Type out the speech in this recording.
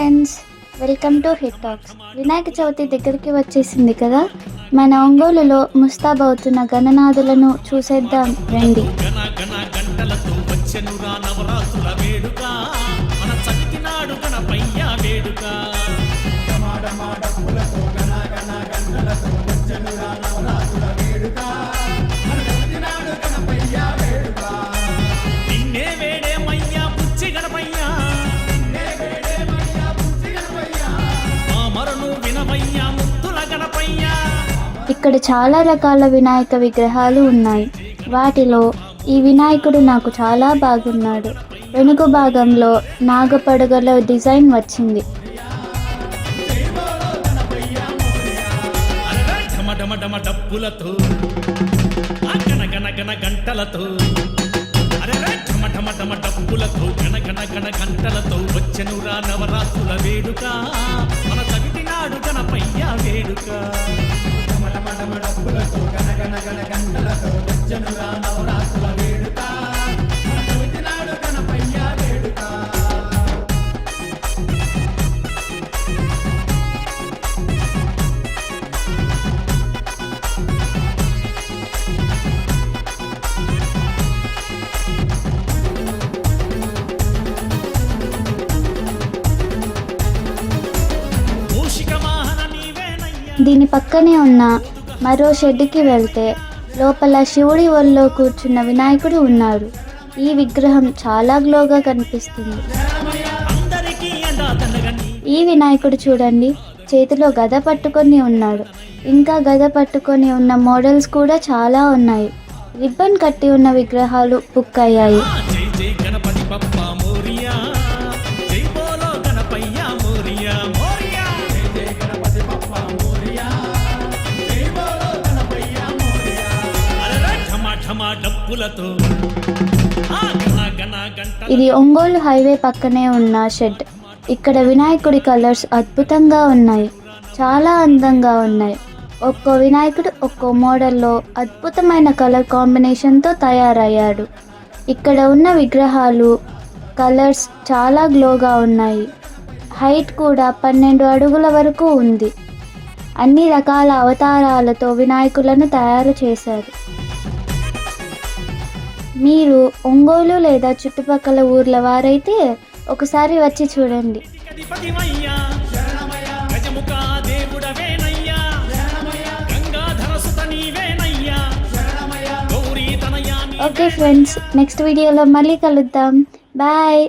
Friends, welcome to hit talks. Vinayaka Chavithi దగ్గరికి వచ్చేసింది కదా. మన ఒంగోలులో ముస్తాబవుతున్న గణనాథులను చూసేద్దాం రండి. ఇక్కడ చాలా రకాల వినాయక విగ్రహాలు ఉన్నాయి. వాటిలో ఈ వినాయకుడు నాకు చాలా బాగున్నాడు. వెనుక భాగంలో నాగపడగల డిజైన్ వచ్చింది. వచ్చెనురా నవరాత్రుల వేడుక, మన చవితి నాడు గణపయ్య వేడుక. దీని పక్కనే ఉన్న మరో షెడ్కి వెళ్తే లోపల శివుడి ఒళ్ళో కూర్చున్న వినాయకుడు ఉన్నాడు. ఈ విగ్రహం చాలా గ్లోగా కనిపిస్తుంది. ఈ వినాయకుడు చూడండి, చేతిలో గద పట్టుకొని ఉన్నాడు. ఇంకా గద పట్టుకొని ఉన్న మోడల్స్ కూడా చాలా ఉన్నాయి. రిబ్బన్ కట్టి ఉన్న విగ్రహాలు బుక్ అయ్యాయి. ఇది ఒంగోలు హైవే పక్కనే ఉన్న షెడ్. ఇక్కడ వినాయకుడి కలర్స్ అద్భుతంగా ఉన్నాయి, చాలా అందంగా ఉన్నాయి. ఒక్కో వినాయకుడు ఒక్కో మోడల్లో అద్భుతమైన కలర్ కాంబినేషన్తో తయారయ్యాడు. ఇక్కడ ఉన్న విగ్రహాలు కలర్స్ చాలా గ్లోగా ఉన్నాయి. హైట్ కూడా 12 అడుగుల వరకు ఉంది. అన్ని రకాల అవతారాలతో వినాయకులను తయారు చేశారు. మీరు ఒంగోలు లేదా చుట్టుపక్కల ఊర్ల వారైతే ఒకసారి వచ్చి చూడండి. ఓకే ఫ్రెండ్స్, నెక్స్ట్ వీడియోలో మళ్ళీ కలుద్దాం. బాయ్.